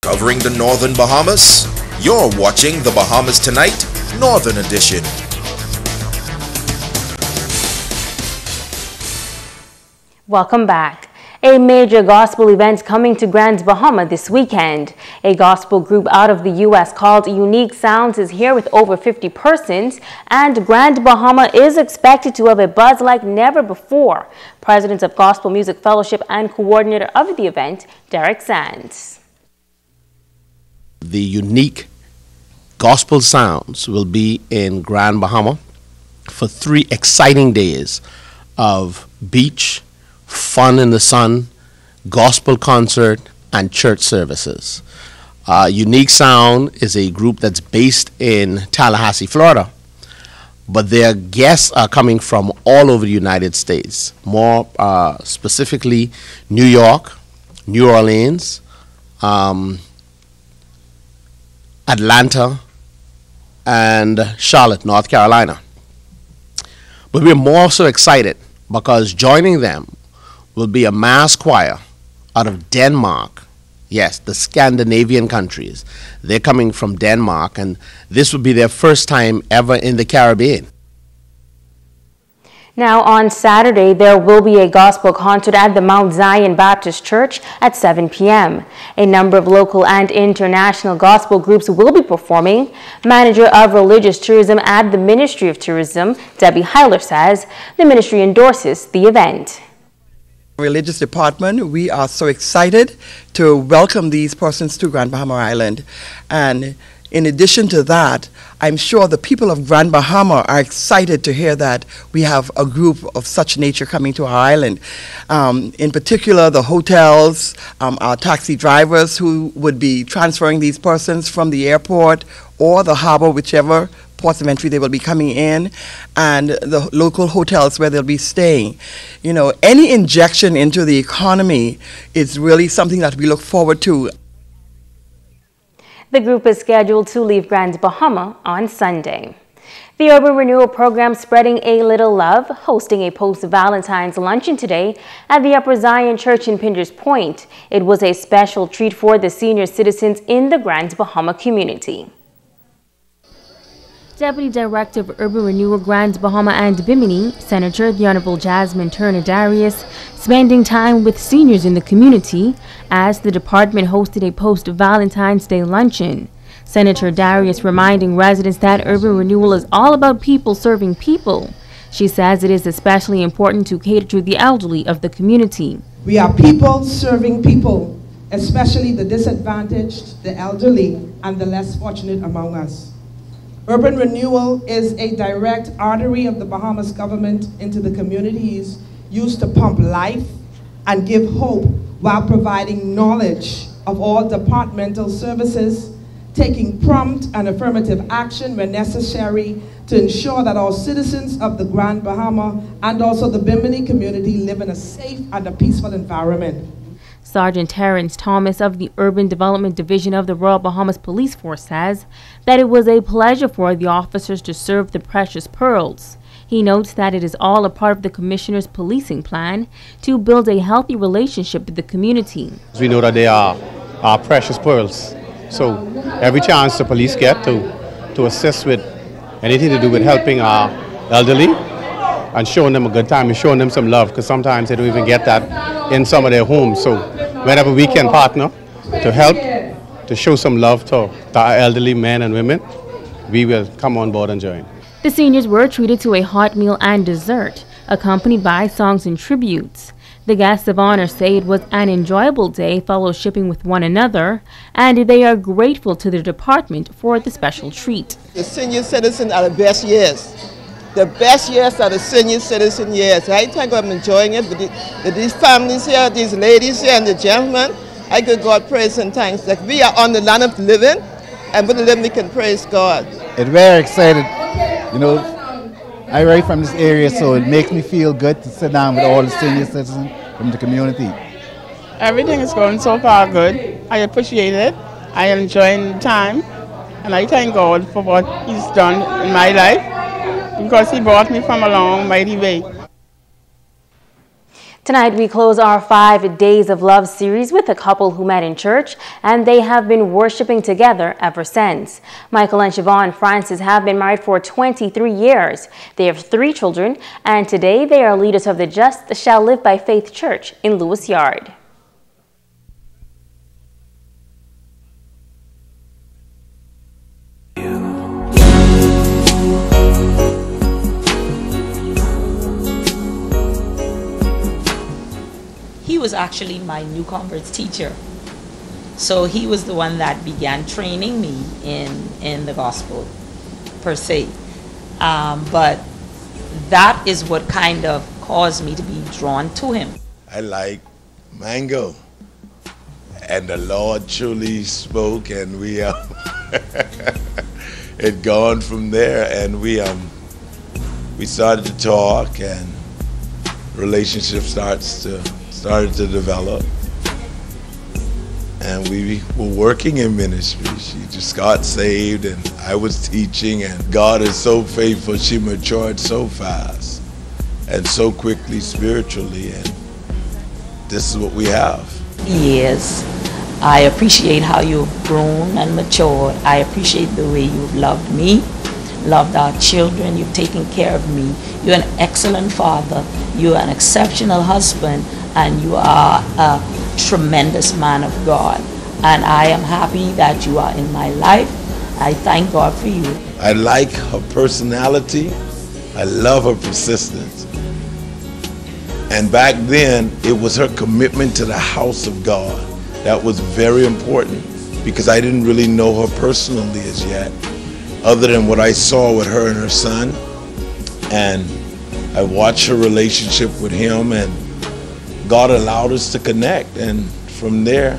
Covering the Northern Bahamas, you're watching the Bahamas Tonight, Northern Edition. Welcome back. A major gospel event coming to Grand Bahama this weekend. A gospel group out of the U.S. called Unique Sounds is here with over 50 persons, and Grand Bahama is expected to have a buzz like never before. President of Gospel Music Fellowship and coordinator of the event, Derek Sands. The Unique Gospel Sounds will be in Grand Bahama for 3 exciting days of beach, fun in the sun, gospel concert, and church services. Unique Sound is a group that's based in Tallahassee, Florida, but their guests are coming from all over the United States, more specifically New York, New Orleans, Atlanta, and Charlotte, North Carolina. But we're more so excited because joining them will be a mass choir out of Denmark. Yes, the Scandinavian countries. They're coming from Denmark, and this will be their first time ever in the Caribbean. Now on Saturday, there will be a gospel concert at the Mount Zion Baptist Church at 7 p.m. A number of local and international gospel groups will be performing. Manager of Religious Tourism at the Ministry of Tourism, Debbie Heiler, says the ministry endorses the event. Religious department, we are so excited to welcome these persons to Grand Bahama Island. And in addition to that, I'm sure the people of Grand Bahama are excited to hear that we have a group of such nature coming to our island. In particular, the hotels, our taxi drivers who would be transferring these persons from the airport or the harbor, whichever ports of entry they will be coming in, and the local hotels where they'll be staying. You know, any injection into the economy is really something that we look forward to. The group is scheduled to leave Grand Bahama on Sunday. The Urban Renewal Program Spreading a Little Love, hosting a post-Valentine's luncheon today at the Upper Zion Church in Pinders Point. It was a special treat for the senior citizens in the Grand Bahama community. Deputy Director of Urban Renewal Grand Bahama and Bimini, Senator the Honorable Jasmine Turner Darius, spending time with seniors in the community as the department hosted a post-Valentine's Day luncheon. Senator Darius reminding residents that urban renewal is all about people serving people. She says it is especially important to cater to the elderly of the community. We are people serving people, especially the disadvantaged, the elderly, and the less fortunate among us. Urban renewal is a direct artery of the Bahamas government into the communities, used to pump life and give hope while providing knowledge of all departmental services, taking prompt and affirmative action when necessary to ensure that all citizens of the Grand Bahama and also the Bimini community live in a safe and a peaceful environment. Sergeant Terrence Thomas of the Urban Development Division of the Royal Bahamas Police Force says that it was a pleasure for the officers to serve the precious pearls. He notes that it is all a part of the Commissioner's policing plan to build a healthy relationship with the community. We know that they are our precious pearls, so every chance the police get to assist with anything to do with helping our elderly and showing them a good time and showing them some love, because sometimes they don't even get that in some of their homes. So whenever we can partner to help, to show some love to our elderly men and women, we will come on board and join. The seniors were treated to a hot meal and dessert, accompanied by songs and tributes. The guests of honor say it was an enjoyable day fellowshipping with one another, and they are grateful to the department for the special treat. The senior citizens are the best years. The best years are the senior citizen years. I think I'm enjoying it with these families here, these ladies here, and the gentlemen. I give God praise and thanks that we are on the land of the living, and with the living we can praise God. It's very excited. You know, I write from this area, so it makes me feel good to sit down with all the senior citizens from the community. Everything is going so far good. I appreciate it. I am enjoying the time, and I thank God for what He's done in my life, because He brought me from a long, mighty way. Tonight, we close our 5 Days of Love series with a couple who met in church, and they have been worshiping together ever since. Michael and Siobhan Francis have been married for 23 years. They have 3 children, and today they are leaders of the Just Shall Live by Faith Church in Lewis Yard. He was actually my new converts teacher. So he was the one that began training me in the gospel, per se. But that is what kind of caused me to be drawn to him. I like mango. And the Lord truly spoke, and we it gone from there, and we started to talk, and relationship started to develop, and we were working in ministry. She just got saved, and I was teaching, and God is so faithful. She matured so fast and so quickly spiritually, and this is what we have. Yes, I appreciate how you've grown and matured. I appreciate the way you've loved me, loved our children. You've taken care of me. You're an excellent father. You're an exceptional husband, and you are a tremendous man of God. And I am happy that you are in my life. I thank God for you. I like her personality. I love her persistence. And back then, it was her commitment to the house of God. That was very important, because I didn't really know her personally as yet, other than what I saw with her and her son. And I watched her relationship with him, and God allowed us to connect, and from there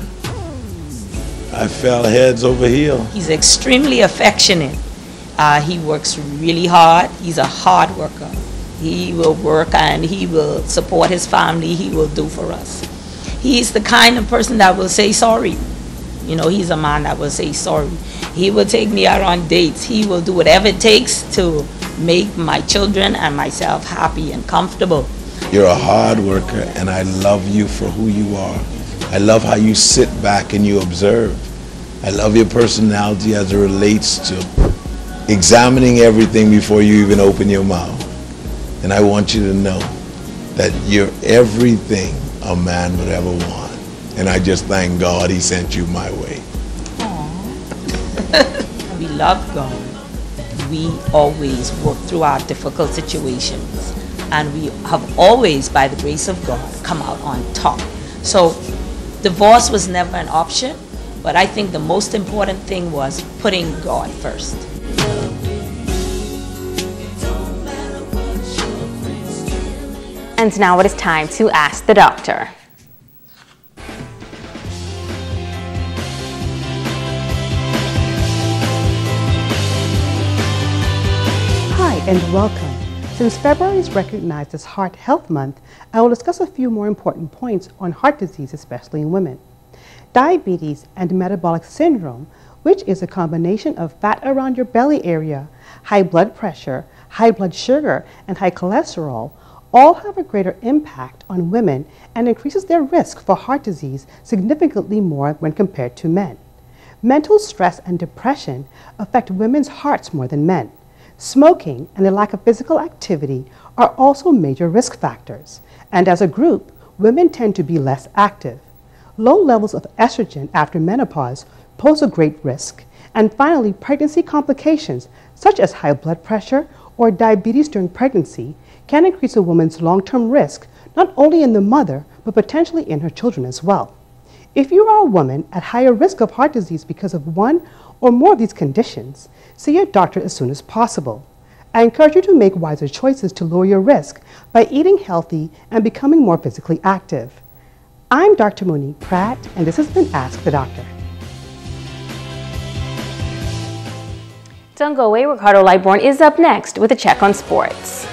I fell heads over heels. He's extremely affectionate. He works really hard. He's a hard worker. He will work and he will support his family. He will do for us. He's the kind of person that will say sorry. You know, he's a man that will say sorry. He will take me out on dates. He will do whatever it takes to make my children and myself happy and comfortable. You're a hard worker, and I love you for who you are. I love how you sit back and you observe. I love your personality as it relates to examining everything before you even open your mouth. And I want you to know that you're everything a man would ever want. And I just thank God he sent you my way. We love God. We always work through our difficult situations. And we have always, by the grace of God, come out on top. So divorce was never an option, but I think the most important thing was putting God first. And now it is time to ask the doctor. Hi and welcome. Since February is recognized as Heart Health Month, I will discuss a few more important points on heart disease, especially in women. Diabetes and metabolic syndrome, which is a combination of fat around your belly area, high blood pressure, high blood sugar, and high cholesterol, all have a greater impact on women and increases their risk for heart disease significantly more when compared to men. Mental stress and depression affect women's hearts more than men. Smoking and a lack of physical activity are also major risk factors, and as a group, women tend to be less active. Low levels of estrogen after menopause pose a great risk, and finally, pregnancy complications such as high blood pressure or diabetes during pregnancy can increase a woman's long-term risk not only in the mother, but potentially in her children as well. If you are a woman at higher risk of heart disease because of one or more of these conditions, see your doctor as soon as possible. I encourage you to make wiser choices to lower your risk by eating healthy and becoming more physically active. I'm Dr. Monique Pratt, and this has been Ask the Doctor. Don't go away, Ricardo Lightbourne is up next with a check on sports.